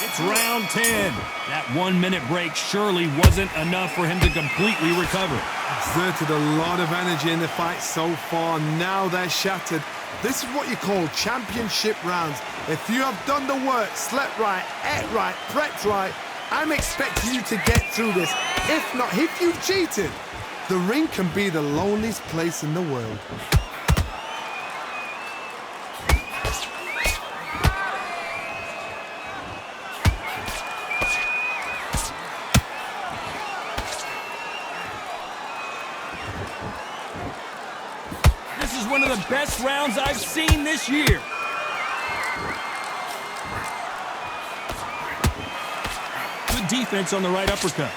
It's round 10. That 1-minute break surely wasn't enough for him to completely recover. Exerted a lot of energy in the fight so far. Now they're shattered. This is what you call championship rounds. If you have done the work, slept right, ate right, prepped right, I'm expecting you to get through this. If not, if you've cheated, the ring can be the loneliest place in the world. This is one of the best rounds I've seen this year. Good defense on the right uppercut.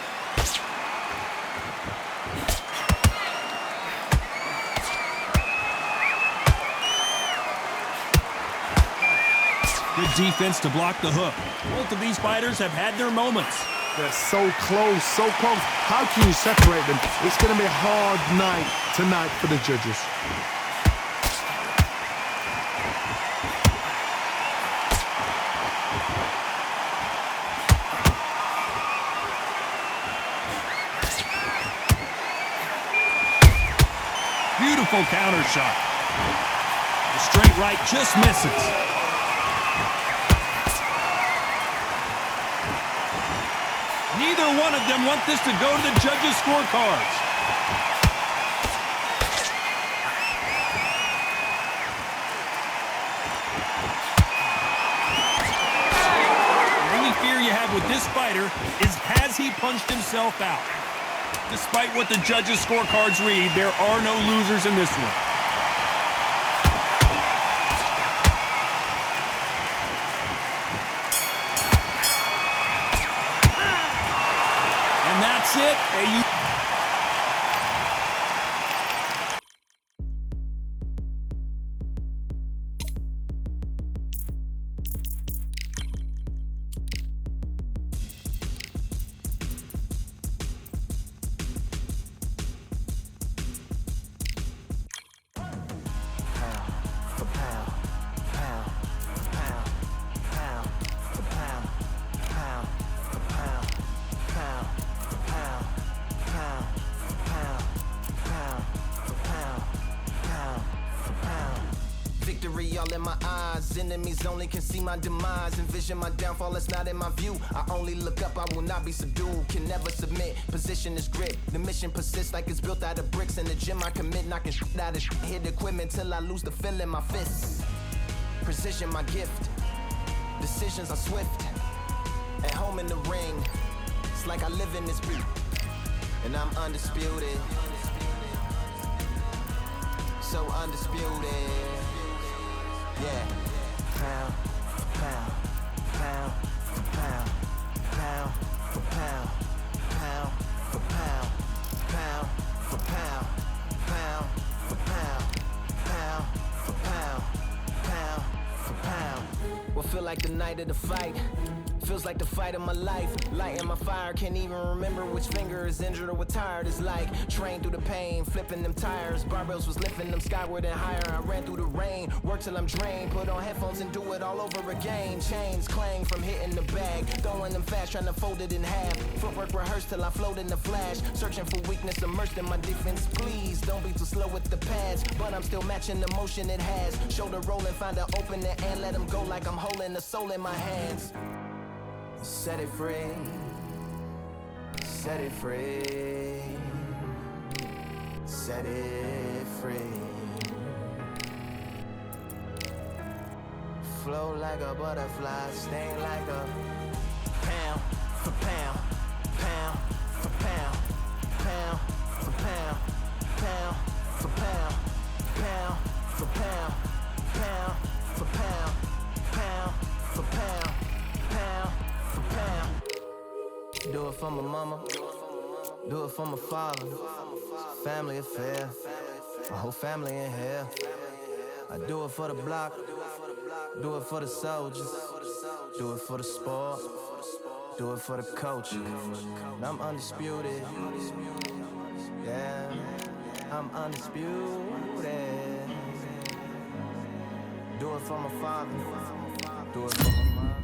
Good defense to block the hook. Both of these fighters have had their moments. They're so close, so close. How can you separate them? It's going to be a hard night tonight for the judges. Beautiful counter shot. The straight right just misses. Neither one of them want this to go to the judges' scorecards. The only fear you have with this fighter is, has he punched himself out? Despite what the judges' scorecards read, there are no losers in this one. And that's it. Victory all in my eyes, enemies only can see my demise. Envision my downfall, it's not in my view. I only look up, I will not be subdued. Can never submit, position is grit. The mission persists like it's built out of bricks. In the gym I commit, knocking shit out of shit. Hit equipment till I lose the feel in my fists. Precision my gift, decisions are swift. At home in the ring, it's like I live in this beat. And I'm undisputed, so undisputed. Yeah. Pound for pound, pound for pound, pound for pound, pound for pound, pound for pound, pound for pound, pound for pound, pound for pound. What feel like the night of the fight? Feels like the fight of my life. Lighting my fire, can't even remember which finger is injured or what tired is like. Trained through the pain, flipping them tires. Barbells was lifting them skyward and higher. I ran through the rain, worked till I'm drained. Put on headphones and do it all over again. Chains clang from hitting the bag. Throwing them fast, trying to fold it in half. Footwork rehearsed till I float in the flash. Searching for weakness, immersed in my defense. Please don't be too slow with the pads. But I'm still matching the motion it has. Shoulder rolling, find an opening and let them go like I'm holding the soul in my hands. Set it free, set it free, set it free. Flow like a butterfly, sting like a pound for pound, pound for pound, pound for pound, pound for pound, pound for pound, pound for pound, pound for pound, pound. Do it for my mama, do it for my father. Family affair, my whole family in here. I do it for the block, do it for the soldiers, do it for the sport, do it for the culture. And I'm undisputed, yeah, I'm undisputed. Do it for my father, do it for my mother.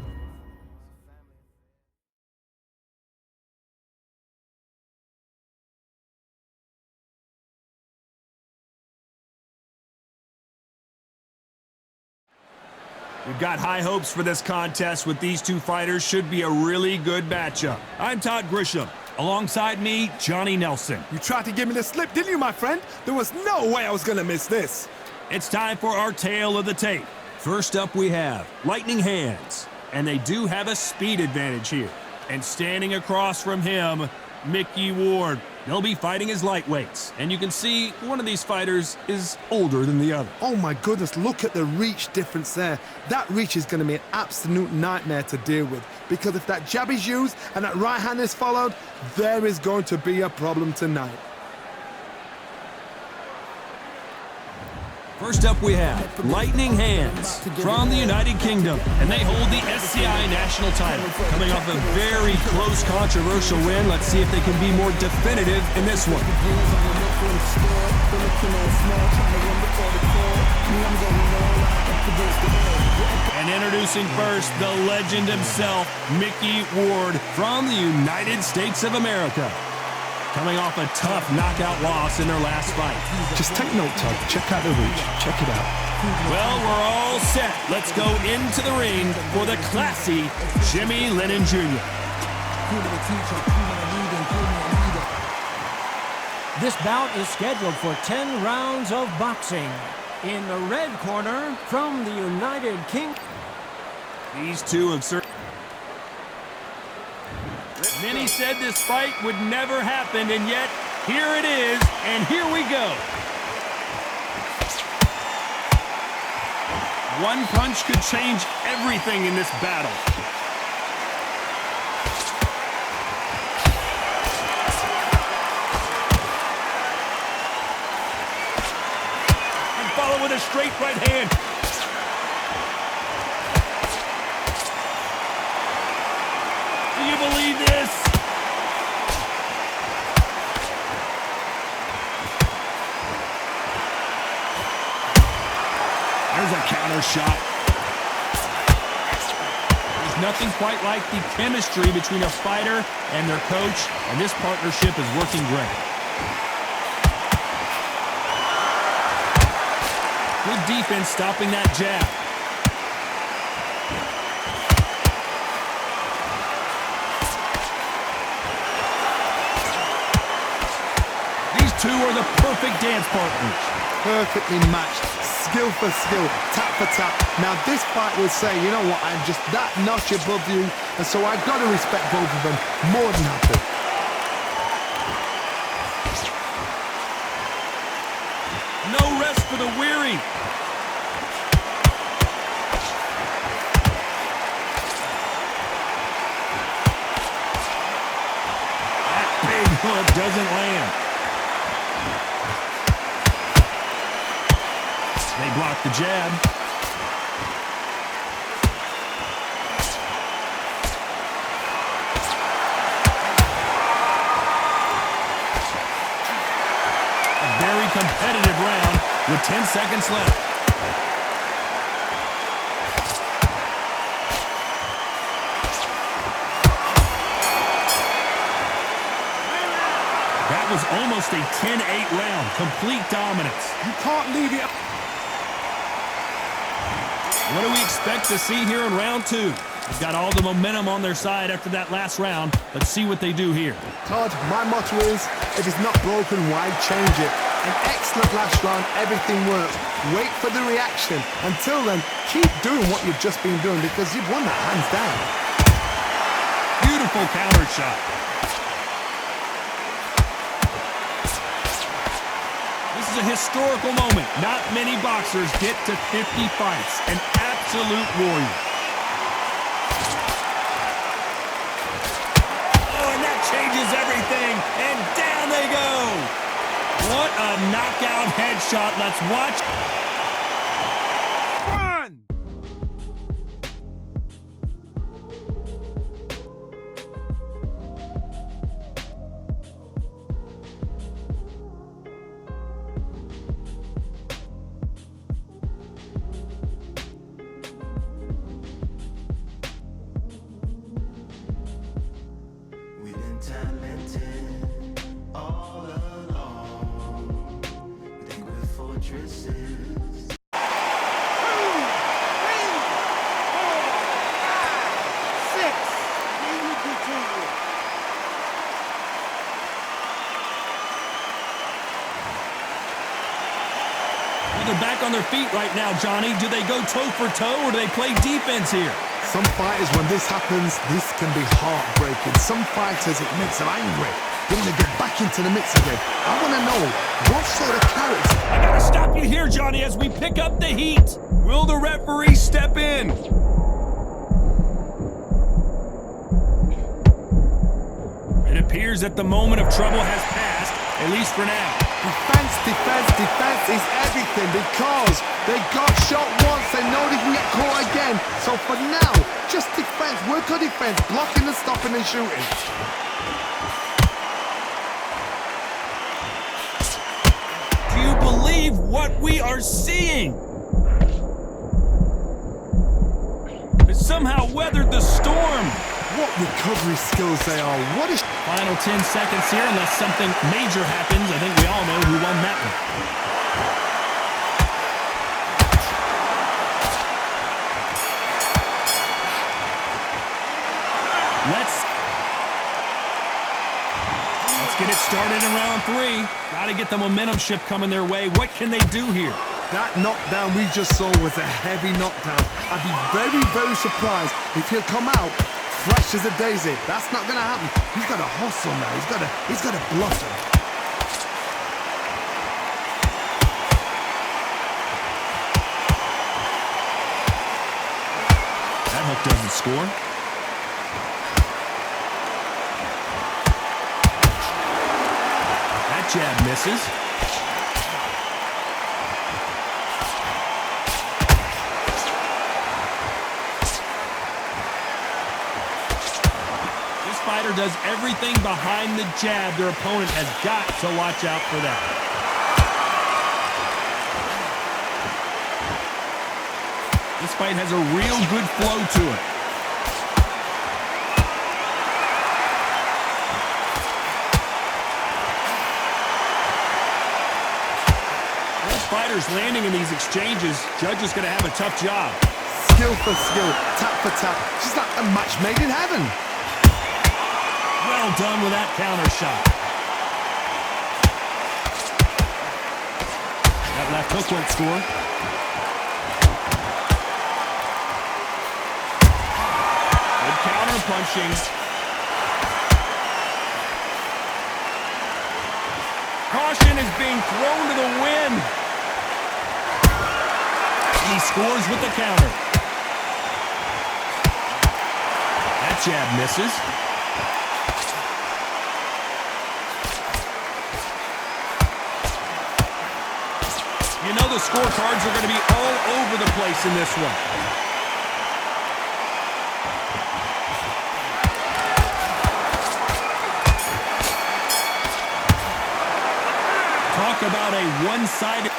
We've got high hopes for this contest with these two fighters. Should be a really good matchup. I'm Todd Grisham. Alongside me, Johnny Nelson. You tried to give me the slip, didn't you, my friend? There was no way I was going to miss this. It's time for our tale of the tape. First up, we have lightning hands. And they do have a speed advantage here. And standing across from him, Mickey Ward. They'll be fighting as lightweights. And you can see one of these fighters is older than the other. Oh my goodness, look at the reach difference there. That reach is going to be an absolute nightmare to deal with. Because if that jab is used and that right hand is followed, there is going to be a problem tonight. First up, we have Lightning Hands from the United Kingdom, and they hold the SCI national title. Coming off a very close, controversial win, let's see if they can be more definitive in this one. And introducing first, the legend himself, Mickey Ward from the United States of America. Coming off a tough knockout loss in their last fight. Just take note, Todd. Check out the reach. Check it out. Well, we're all set. Let's go into the ring for the classy Jimmy Lennon Jr. This bout is scheduled for 10 rounds of boxing. In the red corner, from the United Kingdom. These two have certainly... Many said this fight would never happen, and yet here it is, and here we go. One punch could change everything in this battle. And follow with a straight right hand. Do you believe this? There's a counter shot. There's nothing quite like the chemistry between a fighter and their coach, and this partnership is working great. Good defense stopping that jab. Two are the perfect dance partners. Perfectly matched, skill for skill, tap for tap. Now this fight will say, you know what, I'm just that notch above you, and so I've got to respect both of them more than happy. No rest for the weary. That big hook doesn't land. They block the jab. A very competitive round with 10 seconds left. That was almost a 10-8 round. Complete dominance. You can't leave it. What do we expect to see here in round two? They've got all the momentum on their side after that last round. Let's see what they do here. Todd, my motto is, if it's not broken, why change it? An excellent last round, everything works. Wait for the reaction. Until then, keep doing what you've just been doing because you've won that hands down. Beautiful counter shot. This is a historical moment. Not many boxers get to 50 fights. An absolute warrior. Oh, and that changes everything. And down they go. What a knockout headshot. Let's watch. they're back on their feet right now, Johnny. Do they go toe for toe or do they play defense here? Some fighters, when this happens, this can be heartbreaking. Some fighters, it makes them angry. They want to get back into the mix again. I want to know what sort of character. I gotta stop you here, Johnny, as we pick up the heat. Will the referee step in? It appears that the moment of trouble has passed, at least for now. Defense, defense, defense is everything because they got shot once. They know they can get caught again. So for now, just defense, work on defense, blocking and stopping and shooting. Do you believe what we are seeing? It somehow weathered the storm. What recovery skills they are. What is... Final 10 seconds here, unless something major happens. I think we all know who won that one. Let's get it started in round 3. Got to get the momentum shift coming their way. What can they do here? That knockdown we just saw was a heavy knockdown. I'd be very, very surprised if he'll come out fresh as a daisy. That's not gonna happen. He's got to hustle now. He's got to blossom. That hook doesn't score. That jab misses. Fighter does everything behind the jab. Their opponent has got to watch out for that. This fight has a real good flow to it. Both fighters landing in these exchanges. Judge is going to have a tough job. Skill for skill, tap for tap. Just like a match made in heaven. Well done with that counter shot. That left hook won't score. Good counter punching. Caution is being thrown to the wind. He scores with the counter. That jab misses. You know the scorecards are going to be all over the place in this one. Talk about a one-sided...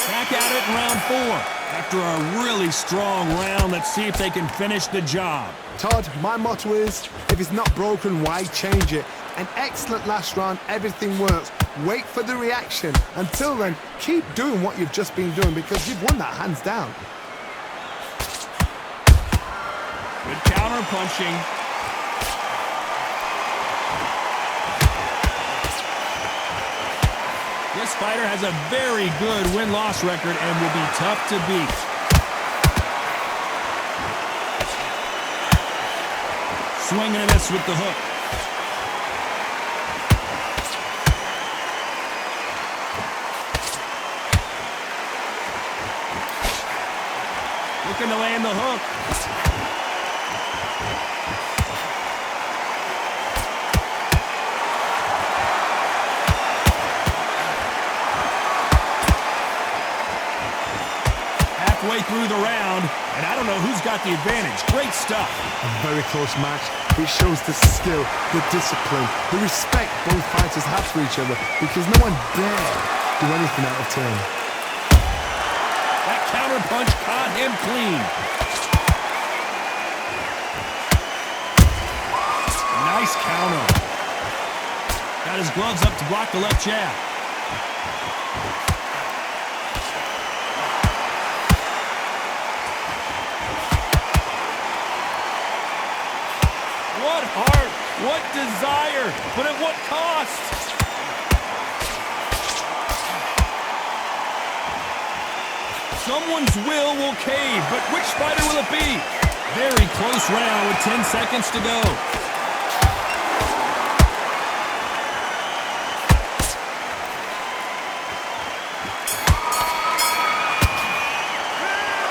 Back at it in round 4. After a really strong round, let's see if they can finish the job. Todd, my motto is, if it's not broken, why change it? An excellent last round, everything works. Wait for the reaction. Until then, keep doing what you've just been doing because you've won that hands down. Good counter punching. This fighter has a very good win-loss record and will be tough to beat. Swinging and a miss with the hook. Looking to land the hook. Halfway through the round, and I don't know who's got the advantage. Great stuff. A very close match. It shows the skill, the discipline, the respect both fighters have for each other because no one dare do anything out of turn. That counter punch caught him clean. Nice counter. Got his gloves up to block the left jab. What heart, what desire, but at what cost? Someone's will cave, but which fighter will it be? Very close round with 10 seconds to go.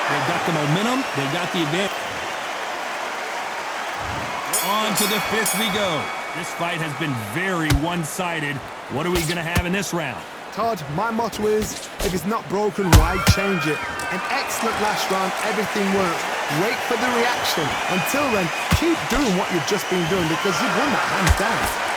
They got the momentum. They got the advantage. On to the fifth we go. This fight has been very one-sided. What are we going to have in this round? Todd, my motto is, if it's not broken, why change it? An excellent last round, everything works. Wait for the reaction. Until then, keep doing what you've just been doing because you've won that hands down.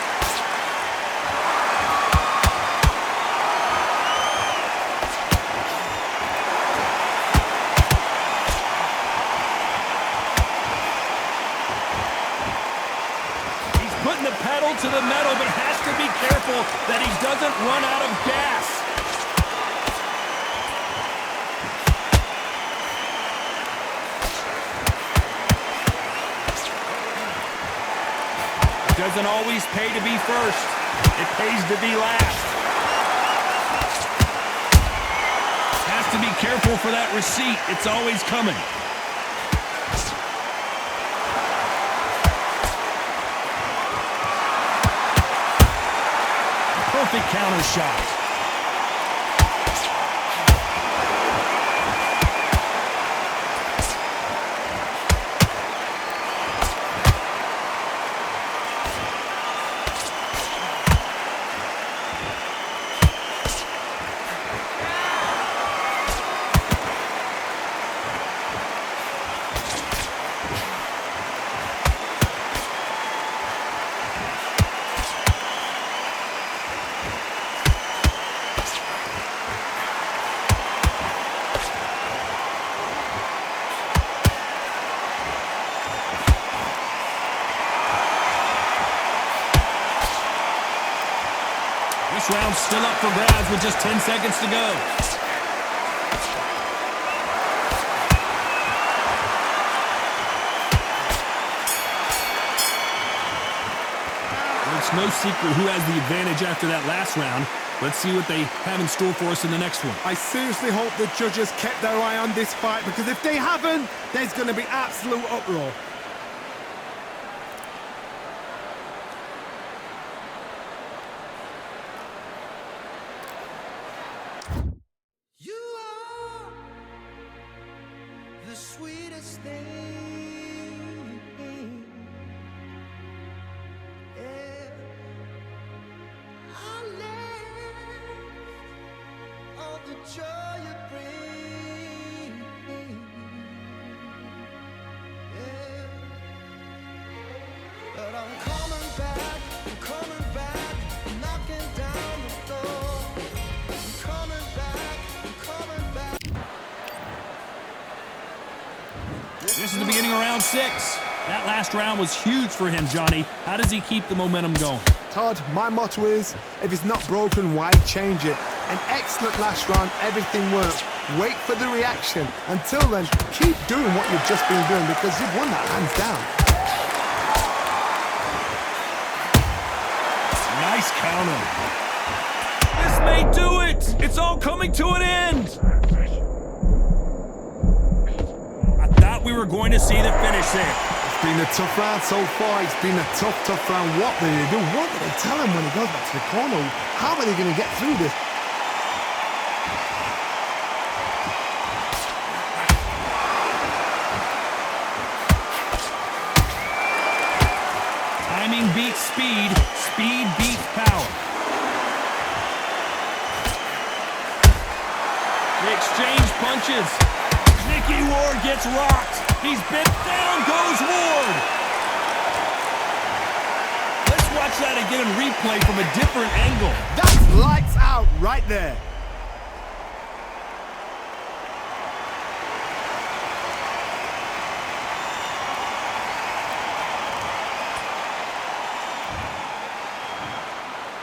Putting the pedal to the metal, but has to be careful that he doesn't run out of gas. It doesn't always pay to be first. It pays to be last. Has to be careful for that receipt. It's always coming. Perfect counter shot. This round's still up for grabs with just 10 seconds to go. It's no secret who has the advantage after that last round. Let's see what they have in store for us in the next one. I seriously hope the judges kept their eye on this fight because if they haven't, there's going to be absolute uproar. The sweetest thing, yeah. I live all the joy you bring, yeah. But I'm coming back, knocking down the door. I'm coming back. This is the beginning of round 6. That last round was huge for him, Johnny. How does he keep the momentum going? Todd, my motto is, if it's not broken, why change it? An excellent last round, everything works. Wait for the reaction. Until then, keep doing what you've just been doing because you've won that hands down. Nice counter. This may do it. It's all coming to an end. We were going to see the finish there. It's been a tough round so far. It's been a tough round. What do they do? What do they tell him when he goes back to the corner? How are they going to get through this? Timing beats speed. Speed beats power. They exchange punches. Mickey Ward gets rocked. He's bit down, goes Ward. Let's watch that again in replay from a different angle. That's lights out right there.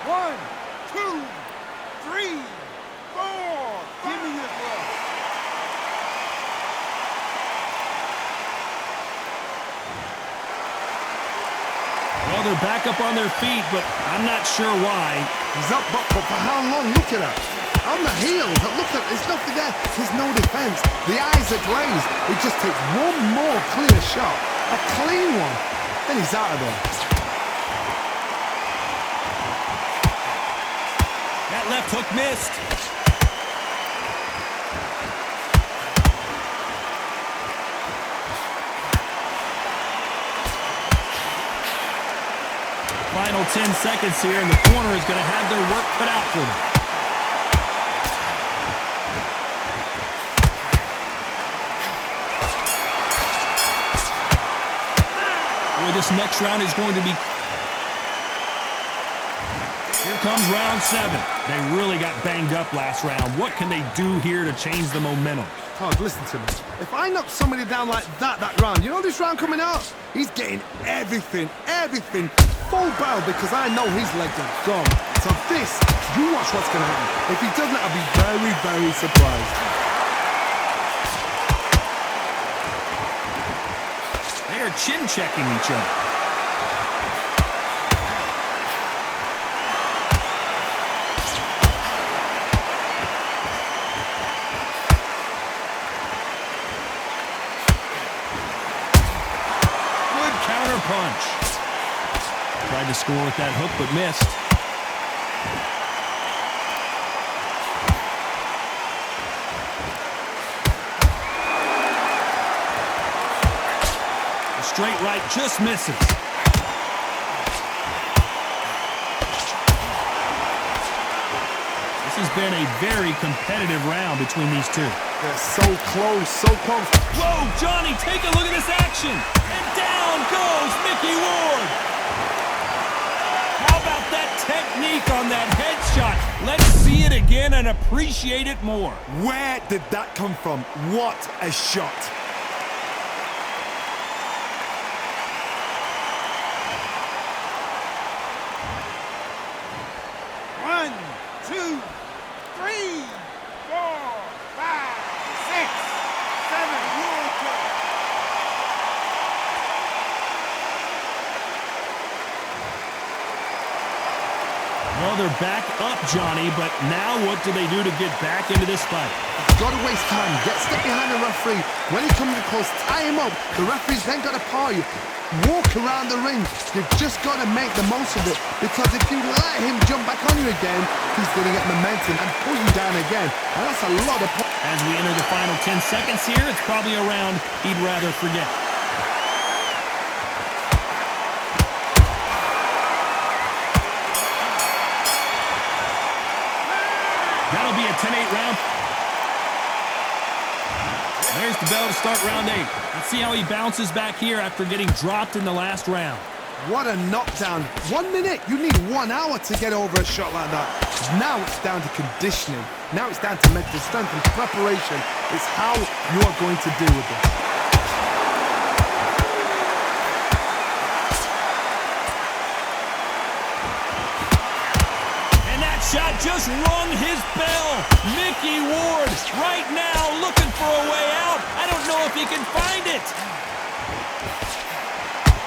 One, two, three, four. Give me your glove. Well, they're back up on their feet, but I'm not sure why. He's up, but for how long? Look at that. On the heels, look at, there's nothing there. There's no defense. The eyes are glazed. He just takes one more clear shot. A clean one. Then he's out of there. That left hook missed. Final 10 seconds here, and the corner is going to have their work cut out for them. Boy, this next round is going to be... Here comes round 7. They really got banged up last round. What can they do here to change the momentum? Todd, listen to me. If I knock somebody down like that round, you know this round coming out? He's getting everything, full barrel because I know his legs are gone. So this, you watch what's going to happen. If he doesn't, I'll be very, very surprised. They are chin-checking each other. Punch. Tried to score with that hook, but missed. The straight right just misses. This has been a very competitive round between these two. They're so close, so close. Whoa, Johnny, take a look at this action. And down goes Mickey Ward. How about that technique on that headshot? Let's see it again and appreciate it more. Where did that come from? What a shot. One, two, 3, 4, 5, 6, 7. World Cup. Well, they're back up, Johnny, but now what do they do to get back into this fight? Got to waste time. Get step behind the referee. When he comes close, tie him up. The referee's then got to paw you. Walk around the ring. You've just got to make the most of it. Because if you let him jump back on you again, he's going to get momentum and pull you down again. And that's a lot of... As we enter the final 10 seconds here, it's probably a round he'd rather forget. That'll be a 10-8 round. There's the bell to start round 8. Let's see how he bounces back here after getting dropped in the last round. What a knockdown. 1 minute. You need 1 hour to get over a shot like that. Now it's down to conditioning. Now it's down to mental strength and preparation. It's how you are going to deal with this. And that shot just rung his bell. Mickey Ward right now looking for a way out. I don't know if he can find it.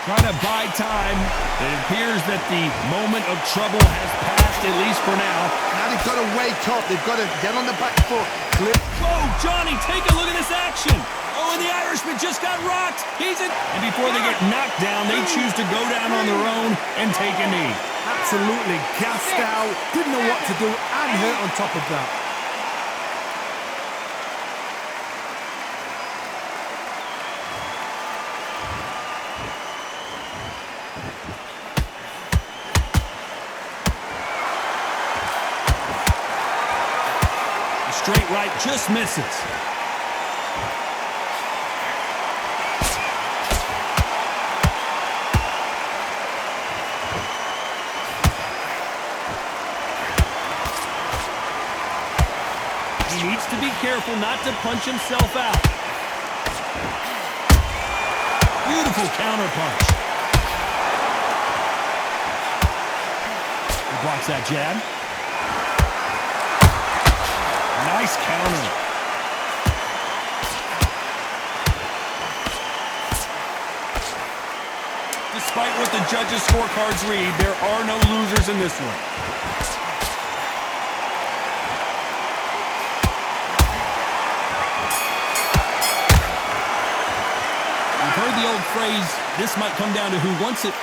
Trying to buy time. It appears that the moment of trouble has passed, at least for now. Now they've got to wake up. They've got to get on the back foot. Clip. Whoa, Johnny, take a look at this action. Oh, and the Irishman just got rocked. He's in. And before they get knocked down, they choose to go down on their own and take a knee. Absolutely gassed out. Didn't know what to do and hurt on top of that. Straight right just misses. He needs to be careful not to punch himself out. Beautiful counter punch. He blocks that jab. Nice counter. Despite what the judges' scorecards read, there are no losers in this one. phrase, this might come down to who wants it.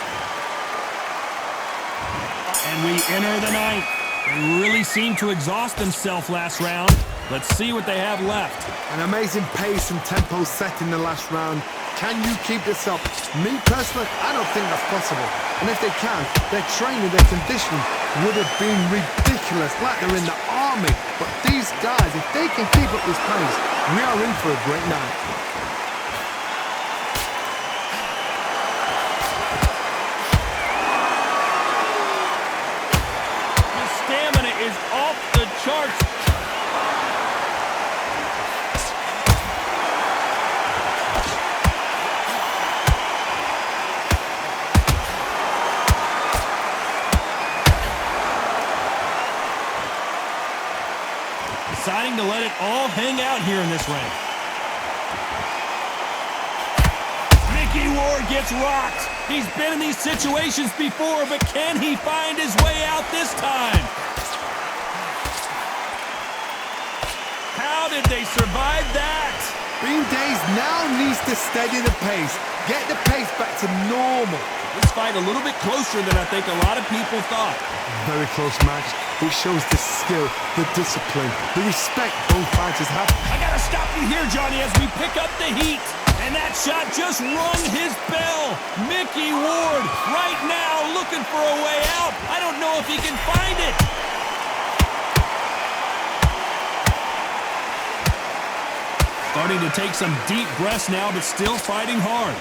And we enter the ninth. They really seemed to exhaust themselves last round. Let's see what they have left. An amazing pace and tempo set in the last round. Can you keep this up? Me personally, I don't think that's possible. And if they can, their training, their conditioning would have been ridiculous, like they're in the army. But these guys, if they can keep up this pace, we are in for a great night. The stamina is off the charts. Deciding to let it all hang out here in this ring. Mickey Ward gets rocked. He's been in these situations before, but can he find his way out this time? How did they survive that? Bean Days now needs to steady the pace. Get the pace back to normal. This fight a little bit closer than I think a lot of people thought. Very close match. It shows the skill, the discipline, the respect both fighters have. I gotta stop you here, Johnny, as we pick up the heat. And that shot just rung his bell. Mickey Ward right now looking for a way out. I don't know if he can find it. Starting to take some deep breaths now, but still fighting hard.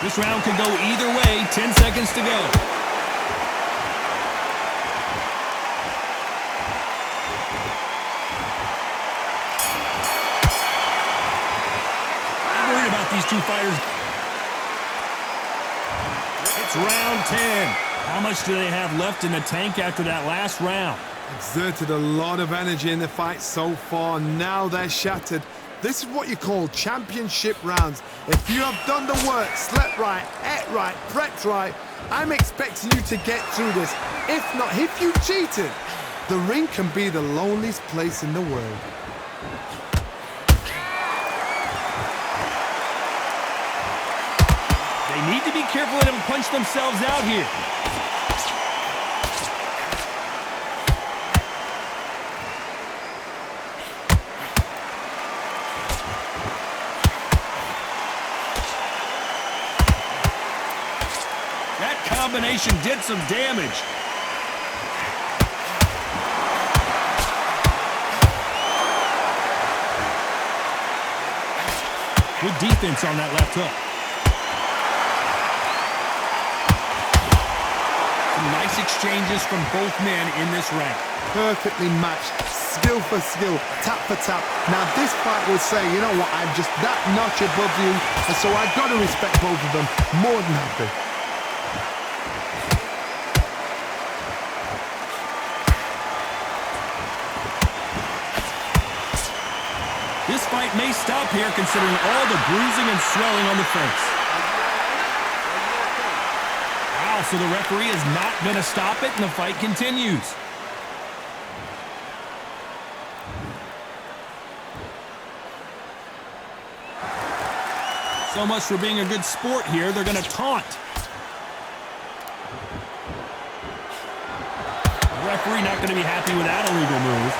This round could go either way. 10 seconds to go. I'm worried about these two fighters. It's round 10. How much do they have left in the tank after that last round? Exerted a lot of energy in the fight so far. Now they're shattered. This is what you call championship rounds. If you have done the work, slept right, ate right, prepped right, I'm expecting you to get through this. If not, if you cheated, the ring can be the loneliest place in the world. They need to be careful they don't punch themselves out here. Combination did some damage. Good defense on that left hook. Some nice exchanges from both men in this round. Perfectly matched, skill for skill, tap for tap. Now this fight will say, you know what, I'm just that notch above you, and so I've got to respect both of them. More than happy. This fight may stop here considering all the bruising and swelling on the face. Wow, so the referee is not going to stop it and the fight continues. So much for being a good sport here, they're going to taunt. The referee not going to be happy with that illegal move.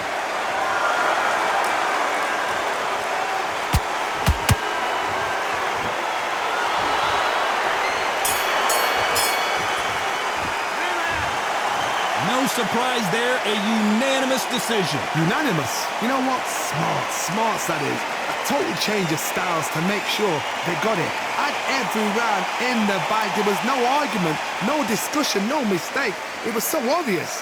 No surprise there, a unanimous decision. Unanimous? You know what? Smarts that is. A total change of styles to make sure they got it. At every round in the bag, there was no argument, no discussion, no mistake. It was so obvious.